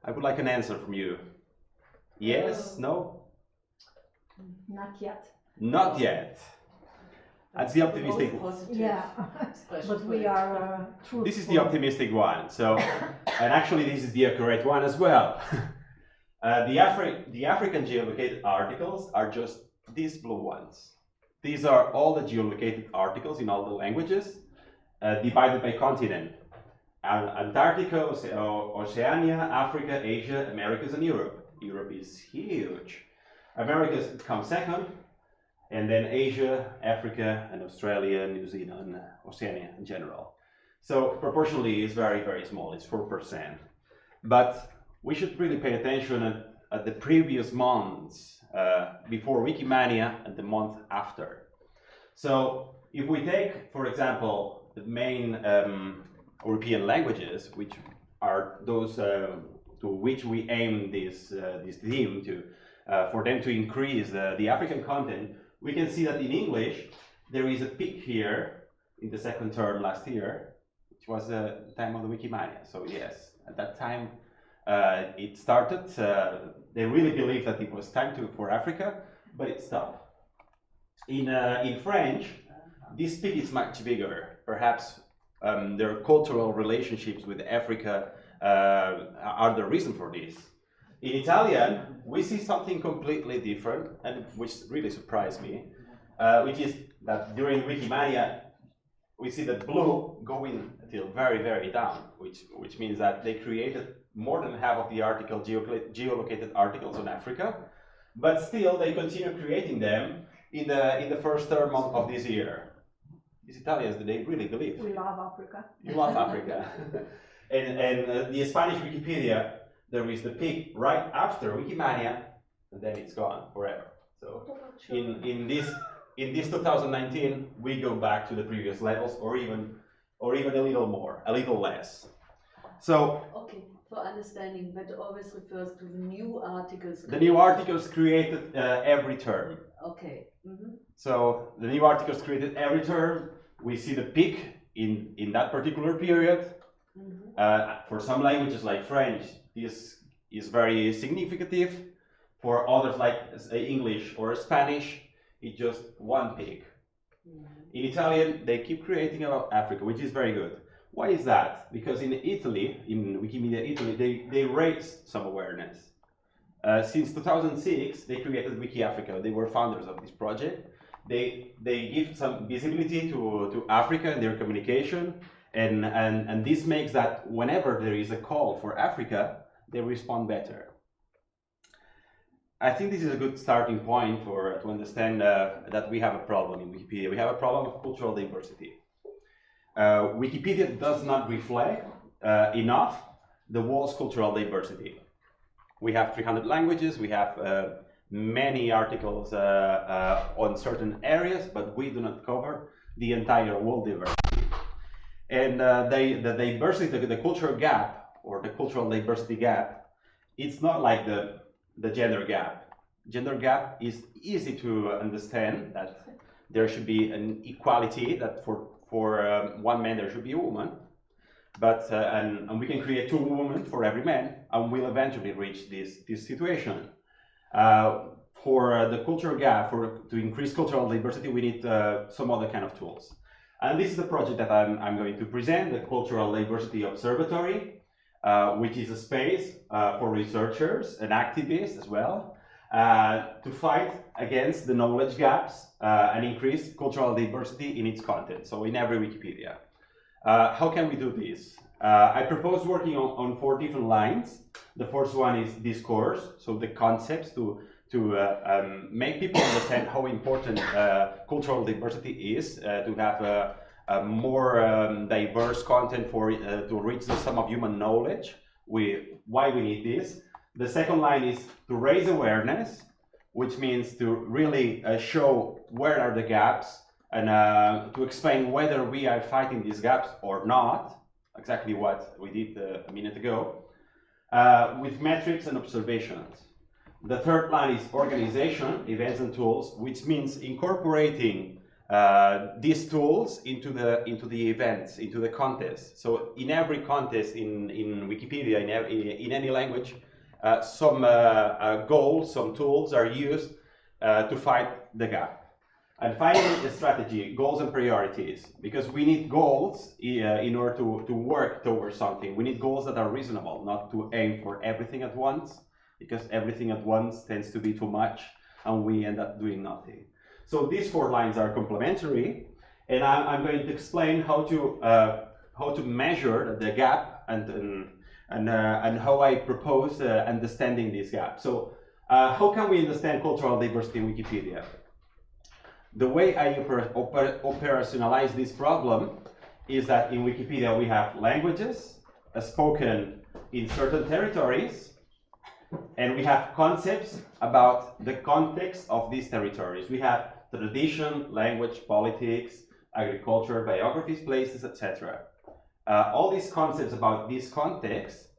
I would like an answer from you. Yes? No? Not yet. Not yet. That's the optimistic. Yeah, but we are truthful. This is the optimistic one. So, and actually, this is the correct one as well. The African geolocated articles are just these blue ones. These are all the geolocated articles in all the languages, divided by continent. Antarctica, Oceania, Africa, Asia, Americas, and Europe. Europe is huge. Americas come second, and then Asia, Africa, and Australia, New Zealand, Oceania in general. So proportionally, it's very, very small. It's 4%. But we should really pay attention at the previous months before Wikimania and the month after. So if we take, for example, the main European languages, which are those to which we aim this theme to, for them to increase the African content, we can see that in English there is a peak here in the second term last year, which was the time of the Wikimania. So yes, at that time it started. They really believed that it was time for Africa, but it stopped. In French, this peak is much bigger. Perhaps their cultural relationships with Africa are the reason for this. In Italian, we see something completely different, and which really surprised me, which is that during Wikimania, we see the blue going till very, very down, which means that they created more than half of the geolocated articles on Africa, but still they continue creating them in the first term of this year. These Italians, they really believe. We love Africa. You love Africa. and the Spanish Wikipedia, there is the peak right after Wikimania, and then it's gone forever. So in this 2019, we go back to the previous levels, or even a little more, a little less. So okay, for understanding, that always refers to the new articles. The new articles created every term. Okay. Mm-hmm. So the new articles created every term. We see the peak in that particular period. Mm-hmm. For some languages like French, this is very significant. For others like English or Spanish, it's just one peak. Mm-hmm. In Italian, they keep creating about Africa, which is very good. Why is that? Because in Italy, in Wikimedia Italy, they raised some awareness. Since 2006, they created Wiki Africa. They were founders of this project. They give some visibility to Africa in their communication, and this makes that whenever there is a call for Africa, they respond better. I think this is a good starting point to understand that we have a problem in Wikipedia. We have a problem of cultural diversity. Wikipedia does not reflect enough the world's cultural diversity. We have 300 languages, we have many articles on certain areas, but we do not cover the entire world diversity. And the diversity, the cultural gap, or the cultural diversity gap, it's not like the gender gap. Gender gap is easy to understand, that there should be an equality, that for one man there should be a woman, but and we can create 2 women for every man, and we'll eventually reach this situation. For the cultural gap, to increase cultural diversity, we need some other kind of tools. And this is the project that I'm going to present, the Cultural Diversity Observatory, which is a space for researchers and activists as well, to fight against the knowledge gaps and increase cultural diversity in its content, so in every Wikipedia. How can we do this? I propose working on 4 different lines. The first one is discourse, so the concepts to make people understand how important cultural diversity is, to have a more diverse content to reach the sum of human knowledge, why we need this. The second line is to raise awareness, which means to really show where are the gaps, and to explain whether we are fighting these gaps or not, exactly what we did a minute ago, with metrics and observations. The third line is organization, events and tools, which means incorporating these tools into the events, into the contest. So in every contest in Wikipedia, in any language, some goals, some tools are used to fight the gap. And finally, the strategy, goals and priorities, because we need goals in order to work towards something. We need goals that are reasonable, not to aim for everything at once, because everything at once tends to be too much, and we end up doing nothing. So these 4 lines are complementary, and I'm going to explain how to measure the gap and how I propose understanding this gap. So how can we understand cultural diversity in Wikipedia? The way I operationalize this problem is that in Wikipedia we have languages spoken in certain territories, and we have concepts about the context of these territories. We have tradition, language, politics, agriculture, biographies, places, etc. All these concepts about this context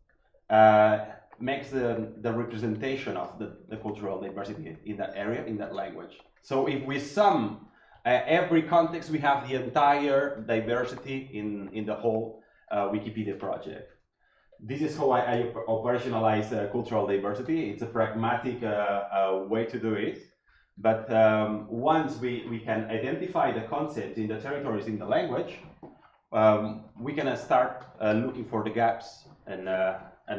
makes the representation of the cultural diversity in that area, in that language. So if we sum every context, we have the entire diversity in the whole Wikipedia project. This is how I operationalize cultural diversity. It's a pragmatic way to do it. But once we can identify the concepts in the territories in the language, we can start looking for the gaps and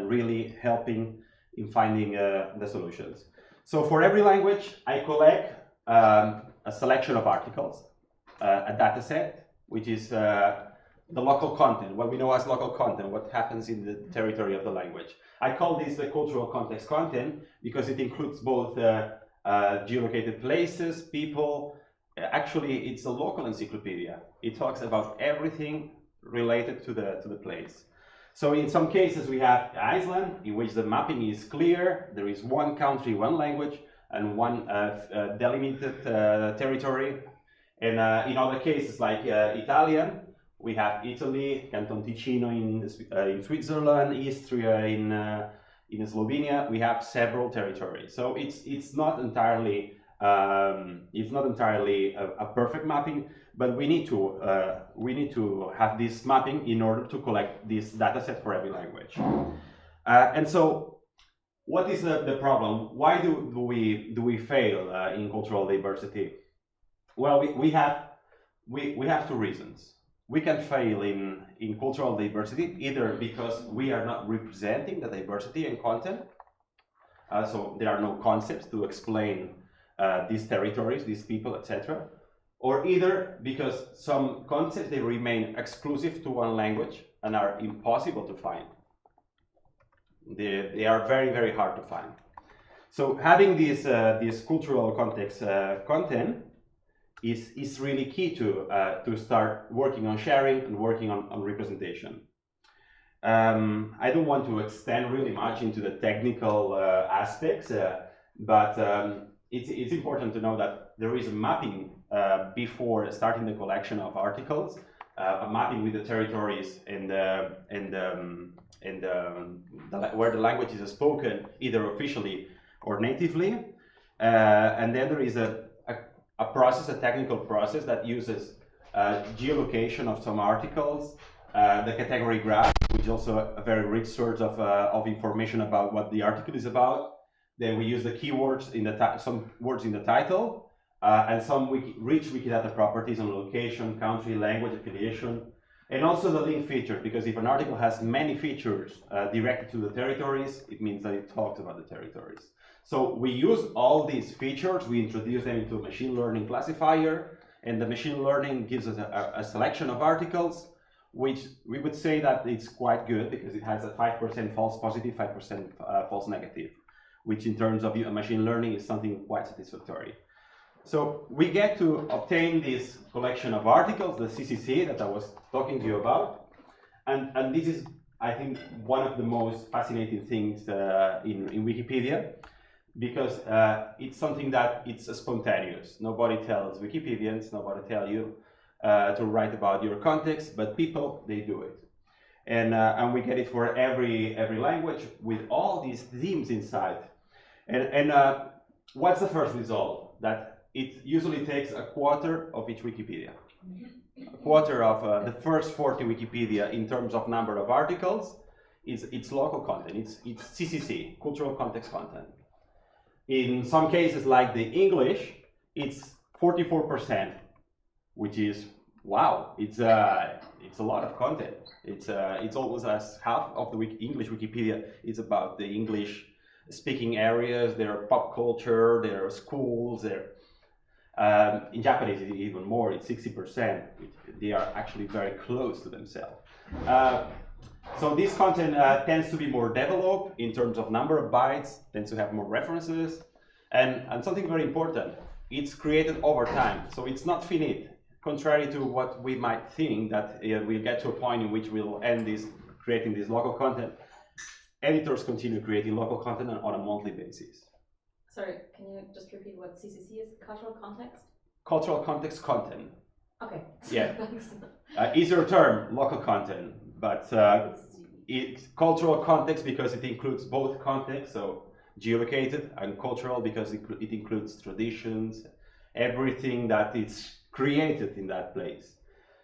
really helping in finding the solutions. So for every language, I collect a selection of articles, a data set, which is the local content, what we know as local content, what happens in the territory of the language. I call this the cultural context content because it includes both geolocated places, people. Actually, it's a local encyclopedia. It talks about everything related to the place. So in some cases we have Iceland, in which the mapping is clear. There is one country, one language, and one delimited territory. And in other cases, like Italian, we have Italy, Canton Ticino in Switzerland, Istria in Slovenia. We have several territories. So it's not entirely a perfect mapping, but we need to have this mapping in order to collect this data set for every language. And so, what is the problem? Why do we fail in cultural diversity? Well, we have 2 reasons. We can fail in cultural diversity either because we are not representing the diversity in content, so there are no concepts to explain these territories, these people, etc. Or either because some concepts, they remain exclusive to one language and are impossible to find. They are very, very hard to find. So having this cultural context content is really key to start working on sharing and working on representation. I don't want to extend really much into the technical aspects, but it's important to know that there is a mapping before starting the collection of articles, a mapping with the territories and where the language is spoken, either officially or natively, and then there is a process, a technical process that uses geolocation of some articles, the category graph, which is also a very rich source of information about what the article is about. Then we use the keywords some words in the title, and some rich Wikidata properties on location, country, language, affiliation, and also the link feature, because if an article has many features directed to the territories, it means that it talks about the territories. So we use all these features, we introduce them into a machine learning classifier, and the machine learning gives us a selection of articles, which we would say that it's quite good because it has a 5% false positive, 5% false negative, which in terms of machine learning is something quite satisfactory. So we get to obtain this collection of articles, the CCC that I was talking to you about, and this is, I think, one of the most fascinating things in Wikipedia, because it's something that it's spontaneous. Nobody tells Wikipedians, nobody tell you to write about your context, but people, they do it. And we get it for every language with all these themes inside. And what's the first result? That it usually takes a quarter of each Wikipedia. A quarter of the first 40 Wikipedia in terms of number of articles it's local content, it's CCC, cultural context content. In some cases like the English, it's 44%, which is, wow, it's a lot of content. It's almost as half of the English Wikipedia is about the English speaking areas, their pop culture, their schools, in Japanese it's even more, it's 60%. They are actually very close to themselves. So this content tends to be more developed in terms of number of bytes, tends to have more references, and something very important, it's created over time, so it's not finite. Contrary to what we might think, that we'll get to a point in which we'll end creating this local content, editors continue creating local content on a monthly basis. Sorry, can you just repeat what CCC is? Cultural context? Cultural context content. Okay. Yeah. Easier term, local content, but it's cultural context because it includes both context, so geolocated, and cultural because it includes traditions, everything that is created in that place.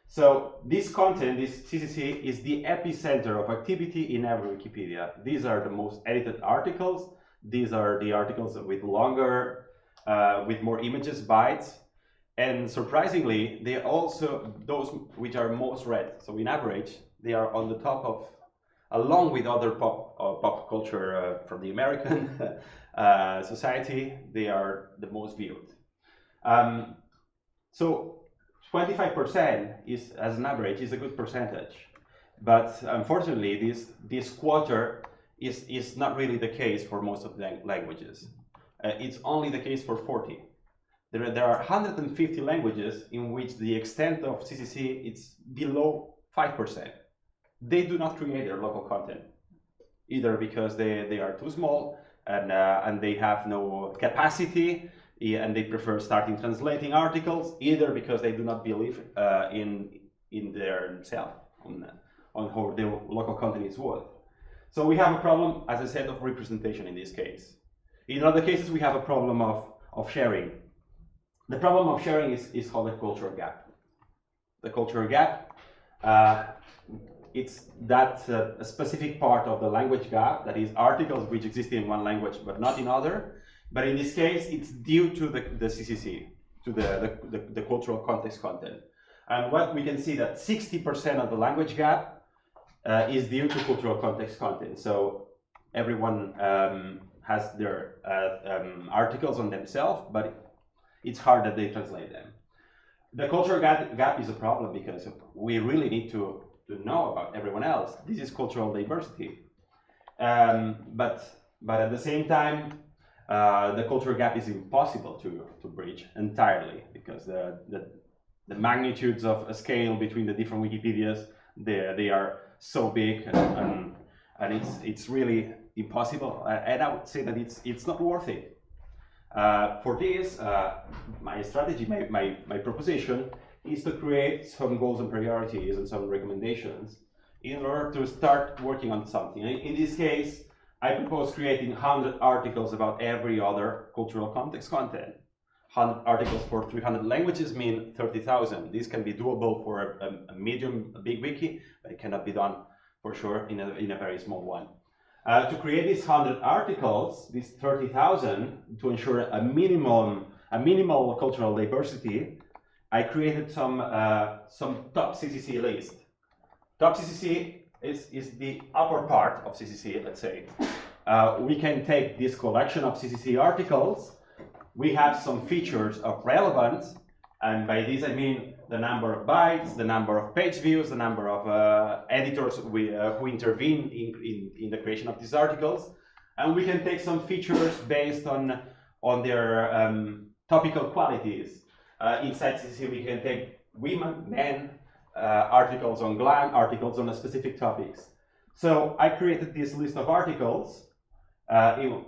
So this content, this CCC, is the epicenter of activity in every Wikipedia. These are the most edited articles. These are the articles with longer, with more images, bytes. And surprisingly, they are also those which are most read. So in average, they are on the top of, along with other pop culture from the American society, they are the most viewed. So 25% is, as an average, is a good percentage. But unfortunately, this quarter is not really the case for most of the languages. It's only the case for 40. There are 150 languages in which the extent of CCC is below 5%. They do not create their local content, either because they are too small and they have no capacity, and they prefer starting translating articles, either because they do not believe in their self, on how their local content is worth. So we have a problem, as I said, of representation in this case. In other cases, we have a problem of sharing. The problem of sharing is called the cultural gap. The cultural gap, it's that a specific part of the language gap, that is articles which exist in one language but not in other. But in this case, it's due to the CCC, to the cultural context content. And what we can see that 60% of the language gap is due to cultural context content. So everyone has their articles on themselves, but it's hard that they translate them. The cultural gap is a problem because we really need to know about everyone else. This is cultural diversity. But at the same time, the cultural gap is impossible to bridge entirely because the magnitudes of a scale between the different Wikipedias, they are so big and it's really impossible. And I would say that it's not worth it. For this, my strategy, my proposition is to create some goals and priorities and some recommendations in order to start working on something. In this case, I propose creating 100 articles about every other cultural context content. 100 articles for 300 languages mean 30,000. This can be doable for a big wiki, but it cannot be done for sure in a very small one. To create these 100 articles, these 30,000, to ensure a minimal cultural diversity, I created some top CCC list. Top CCC is the upper part of CCC, let's say. We can take this collection of CCC articles. We have some features of relevance, and by this I mean the number of bytes, the number of page views, the number of editors who intervene in the creation of these articles. And we can take some features based on their topical qualities. Inside CCC we can take women, men, articles on GLAM, articles on specific topics. So I created this list of articles in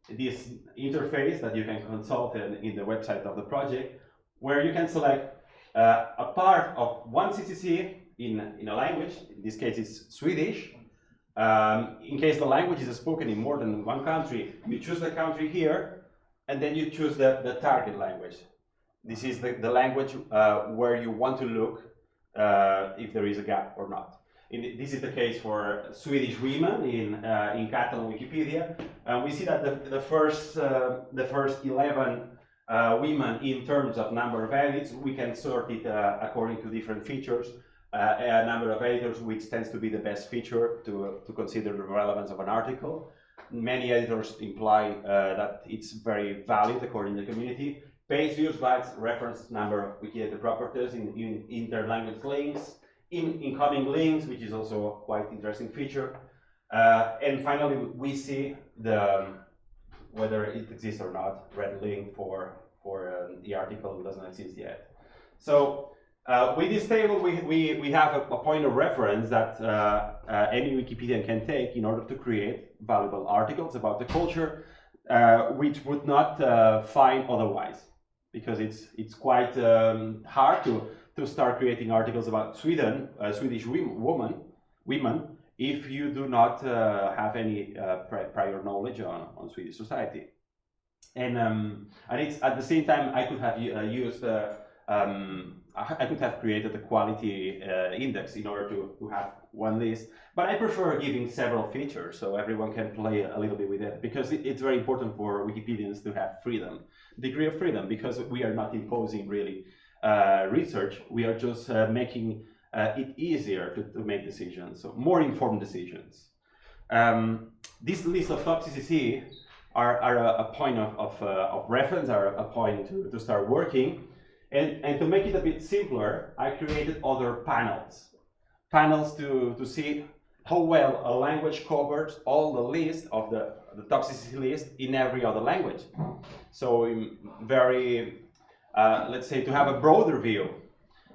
this interface that you can consult in the website of the project, where you can select a part of one CCC in a language. In this case it's Swedish. In case the language is spoken in more than one country, you choose the country here, and then you choose the target language. This is the language where you want to look if there is a gap or not. This is the case for Swedish women in Catalan Wikipedia. We see that the first 11 women in terms of number of edits, we can sort it according to different features. A number of editors, which tends to be the best feature to consider the relevance of an article. Many editors imply that it's very valid according to the community. Page views, bytes, reference number of Wikipedia properties in interlanguage links, incoming links, which is also a quite interesting feature. And finally, we see whether it exists or not, red link for the article doesn't exist yet. So with this table, we have a point of reference that any Wikipedian can take in order to create valuable articles about the culture, which would not find otherwise, because it's quite hard to start creating articles about Sweden, Swedish women, if you do not have any prior knowledge on Swedish society. And it's at the same time I could have used I could have created a quality index in order to have one list, but I prefer giving several features so everyone can play a little bit with it, because it's very important for Wikipedians to have freedom, degree of freedom, because we are not imposing really research, we are just making it easier to make decisions, so more informed decisions. This list of top CCC are a point of reference, are a point to start working. And to make it a bit simpler, I created other panels to see how well a language covers all the list of the top CCC list in every other language. So let's say to have a broader view.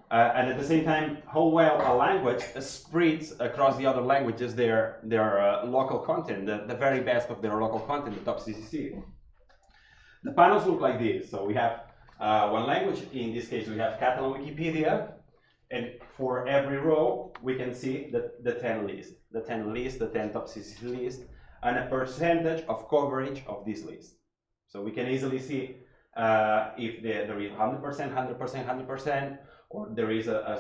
And at the same time, how well a language spreads across the other languages their local content, the very best of their local content, the top CCC. The panels look like this. So we have one language, in this case we have Catalan Wikipedia, and for every row we can see the 10 list, the 10 top CCC list, and a percentage of coverage of this list. So we can easily see if there is 100%, 100%, 100%, or there is a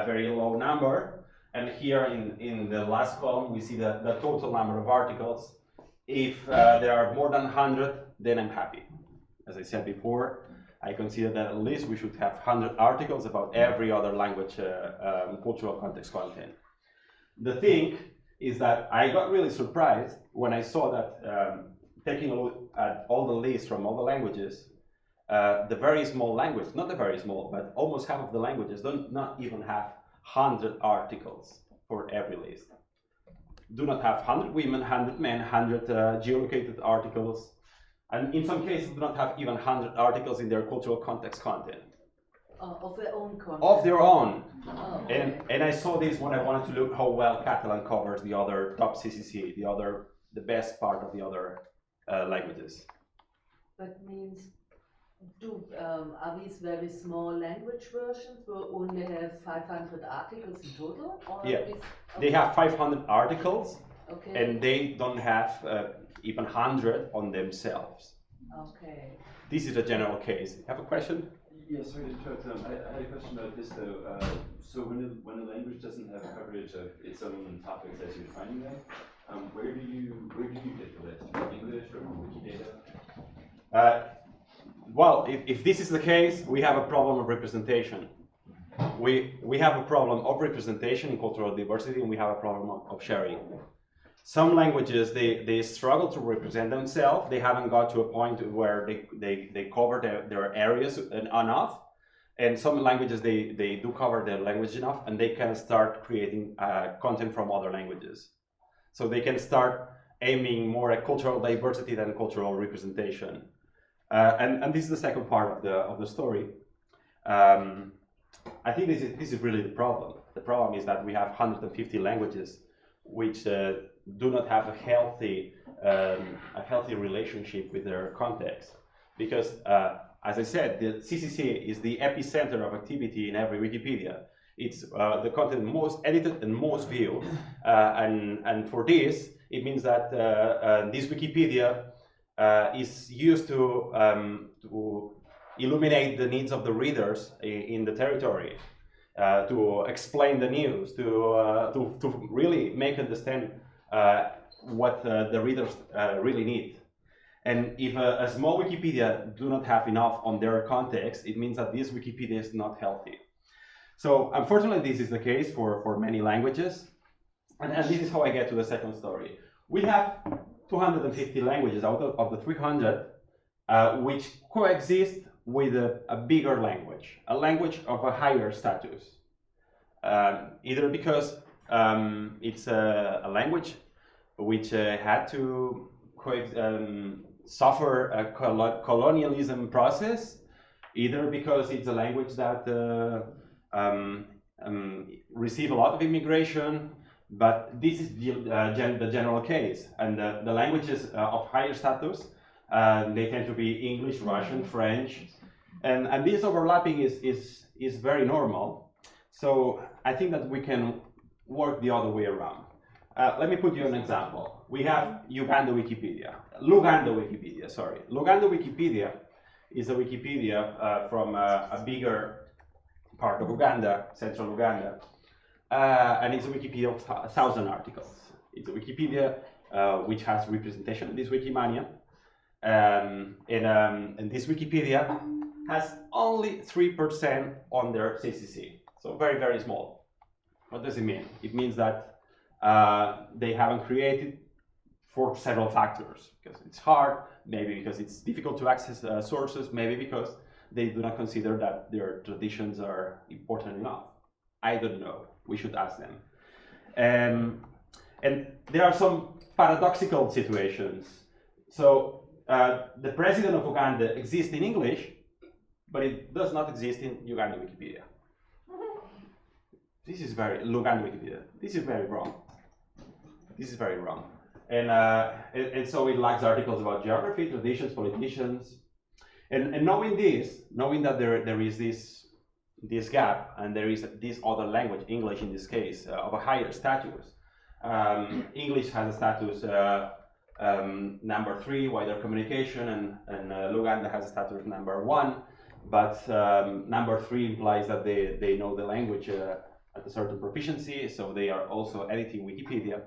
very low number. And here in the last column we see the total number of articles. If there are more than 100, then I'm happy. As I said before, I consider that at least we should have 100 articles about every other language cultural context content. The thing is that I got really surprised when I saw that taking a look at all the lists from all the languages, the very small language, not the very small, but almost half of the languages do not even have 100 articles for every list. Do not have 100 women, 100 men, 100 geolocated articles, and in some cases do not have even 100 articles in their cultural context content. Of their own content? Of their own. Oh, okay. And I saw this when I wanted to look how well Catalan covers the other top CCC, the best part of the other languages. That means, are these very small language versions who only have 500 articles in total? Or yeah, okay. They have 500 articles, okay. And they don't have even 100 on themselves. Okay. This is a general case. Have a question? Yes, sorry to interrupt. I had a question about this though. So when a language doesn't have coverage of its own topics as you're finding them, where do you get the list? From English or from Wikidata? Well, if this is the case, we have a problem of representation. We have a problem of representation in cultural diversity, and we have a problem of sharing. Some languages, they struggle to represent themselves. They haven't got to a point where they cover their areas enough. And some languages, they do cover their language enough, and they can start creating content from other languages. So they can start aiming more at cultural diversity than cultural representation. And this is the second part of the story. I think this is really the problem. The problem is that we have 150 languages which do not have a healthy relationship with their context, because as I said, the CCC is the epicenter of activity in every Wikipedia. It's the content most edited and most viewed, and for this it means that this Wikipedia is used to illuminate the needs of the readers in the territory, to explain the news, to really make understand what the readers really need. And if a small Wikipedia do not have enough on their context, it means that this Wikipedia is not healthy. So unfortunately, this is the case for many languages. And this is how I get to the second story. We have 250 languages out of the 300 which coexist with a bigger language, a language of a higher status. Either because it's a language which had to suffer a colonialism process, either because it's a language that receive a lot of immigration, but this is the general case. And the languages of higher status, they tend to be English, Russian, French, and this overlapping is very normal. So I think that we can work the other way around. Let me put you an example. We have Luganda Wikipedia, sorry. Luganda Wikipedia is a Wikipedia from a bigger part of Uganda, central Uganda, and it's a Wikipedia of 1,000 articles. It's a Wikipedia which has representation in this Wikimania, and this Wikipedia has only 3% on their CCC, so very, very small. What does it mean? It means that they haven't created for several factors, because it's hard, maybe because it's difficult to access sources, maybe because they do not consider that their traditions are important enough. I don't know, we should ask them. And there are some paradoxical situations. So the president of Uganda exists in English, but it does not exist in Uganda Wikipedia. This is Luganda Wikipedia, this is very wrong. This is very wrong. And so it lacks articles about geography, traditions, politicians. And knowing this, knowing that there is this gap, and there is this other language, English in this case, of a higher status. English has a status number 3, wider communication, and Luganda has a status number 1, but number 3 implies that they know the language at a certain proficiency, so they are also editing Wikipedia.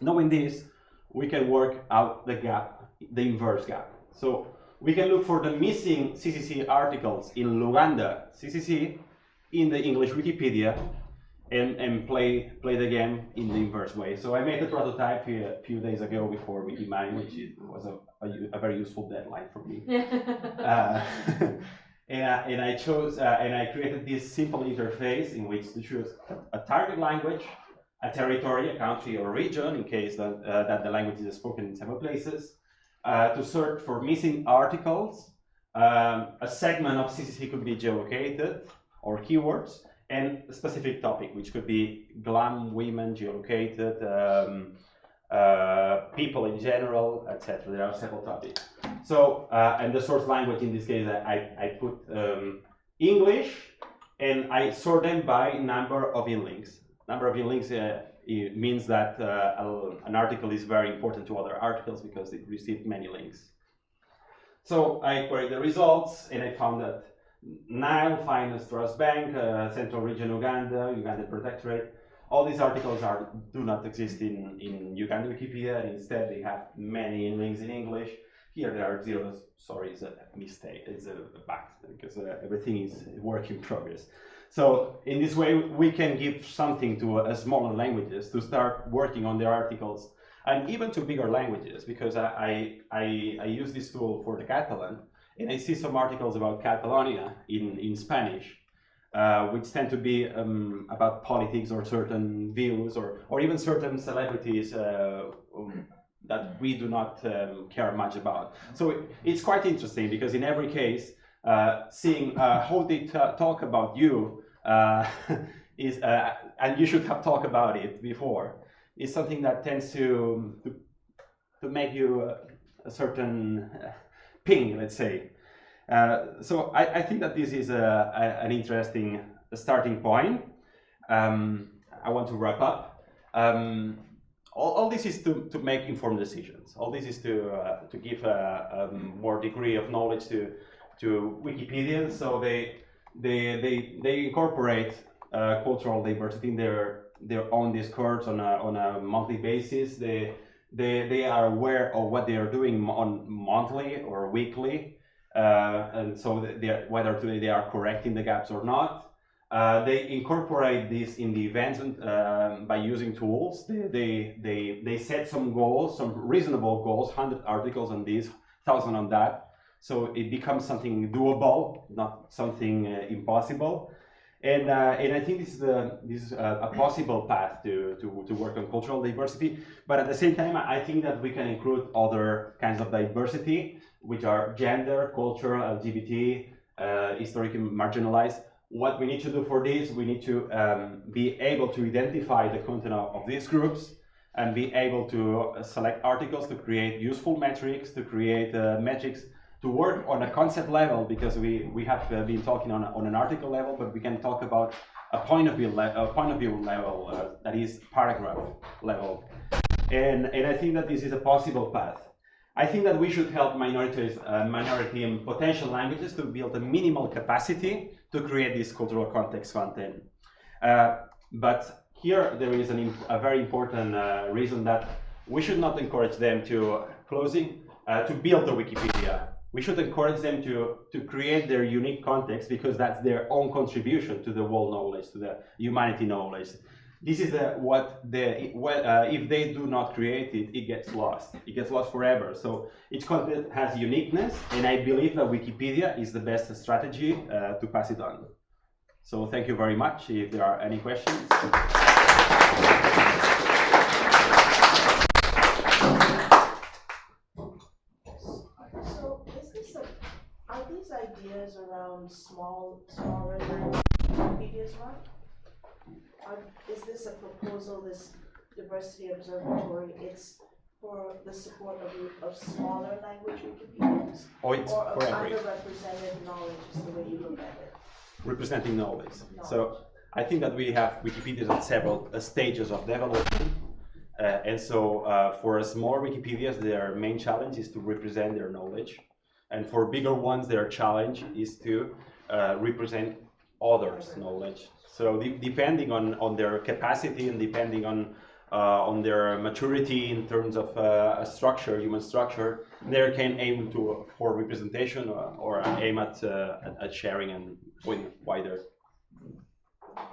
Knowing this, we can work out the gap, the inverse gap. So we can look for the missing CCC articles in Luganda CCC in the English Wikipedia and play the game in the inverse way. So I made the prototype a few days ago before Wikimania, which was a very useful deadline for me. And I chose and I created this simple interface in which to choose a target language, a territory, a country or region, in case that the language is spoken in several places, to search for missing articles. A segment of CCC could be geolocated or keywords, and a specific topic, which could be glam, women, geolocated, people in general, etc. There are several topics. So, and the source language in this case, I put English, and I sort them by number of inlinks. Number of inlinks it means that an article is very important to other articles because it received many links. So I queried the results, and I found that Nile, Finest, Trust Bank, Central Region Uganda, Uganda Protectorate, all these articles do not exist in Uganda Wikipedia, and instead they have many links in English. Here there are zeros. Sorry, it's a mistake, it's a bug, because everything is work in progress. So in this way, we can give something to smaller languages to start working on their articles, and even to bigger languages, because I use this tool for the Catalan, and I see some articles about Catalonia in Spanish, which tend to be about politics or certain views, or even certain celebrities that we do not care much about. So it's quite interesting, because in every case, seeing how they talk about you is, and you should have talked about it before, is something that tends to make you a certain ping, let's say. So I think that this is an interesting starting point. I want to wrap up. All this is to make informed decisions. All this is to give a more degree of knowledge to to Wikipedia. So they incorporate cultural diversity in their own discourse on a monthly basis. They are aware of what they are doing on monthly or weekly, and so whether they are correcting the gaps or not. They incorporate this in the events by using tools. They set some goals, some reasonable goals, 100 articles on this, 1,000 on that. So it becomes something doable, not something impossible. And I think this is a possible path to work on cultural diversity. But at the same time, I think that we can include other kinds of diversity, which are gender, culture, LGBT, historically marginalized. What we need to do for this, we need to be able to identify the content of these groups and be able to select articles to create useful metrics, to create metrics, to work on a concept level, because we have been talking on an article level, but we can talk about a point of view level that is paragraph level. And I think that this is a possible path. I think that we should help minority and potential languages to build a minimal capacity to create this cultural context content. But here there is a very important reason that we should not encourage them to build a Wikipedia. We should encourage them to create their unique context, because that's their own contribution to the world knowledge, to the humanity knowledge. This is if they do not create it, it gets lost. It gets lost forever. So each content has uniqueness, and I believe that Wikipedia is the best strategy to pass it on. So thank you very much. If there are any questions. So are these ideas around smaller language Wikipedias right? Is this a proposal, this diversity observatory, it's for the support of smaller language Wikipedias? Or it's or of for every. underrepresented knowledge is the way you look at it? Representing knowledge. So I think that we have Wikipedias at several stages of development. And so for smaller Wikipedias, their main challenge is to represent their knowledge. And for bigger ones, their challenge is to represent others' knowledge. So depending on their capacity and depending on their maturity in terms of structure, human structure, they can aim for representation or aim at sharing and going wider.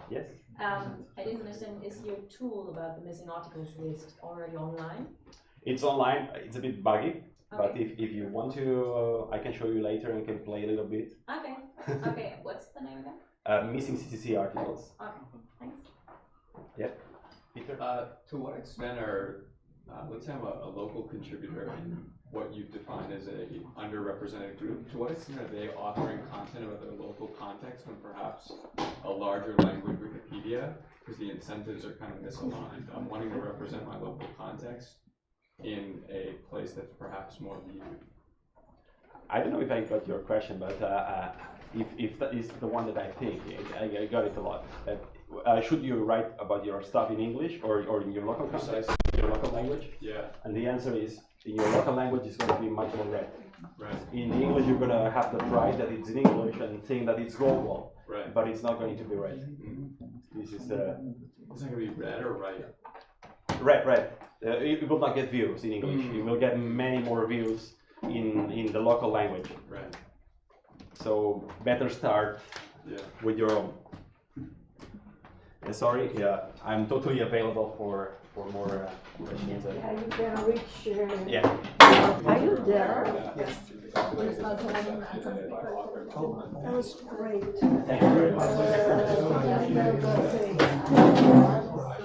Yes? I didn't understand, is your tool about the missing articles list already online? It's online, it's a bit buggy, okay. But if you want to, I can show you later and can play a little bit. Okay, okay, what's the name again? Missing CCC articles. Okay, thanks. Yep, Peter? To what extent are, let's say I'm a local contributor in what you define as a underrepresented group, to what extent are they authoring content about their local context when perhaps a larger language Wikipedia, because the incentives are kind of misaligned. I'm wanting to represent my local context in a place that's perhaps more viewed. I don't know if I got your question, but if that is the one that I think, I got it a lot. Should you write about your stuff in English or in your local context, your local language? Yeah. And the answer is, in your local language, it's going to be much more read. Right. In English, you're going to have the pride that it's in English and think that it's global. Right. But it's not going to be read. Mm-hmm. This is It's not going to be read or write? read. It will not get views in English. Mm-hmm. It will get many more views in the local language. Right. So better start with your own. Sorry, I'm totally available for more questions. Yeah, you can reach. Yeah. Are you there? Yes. That was great. Thank you very much.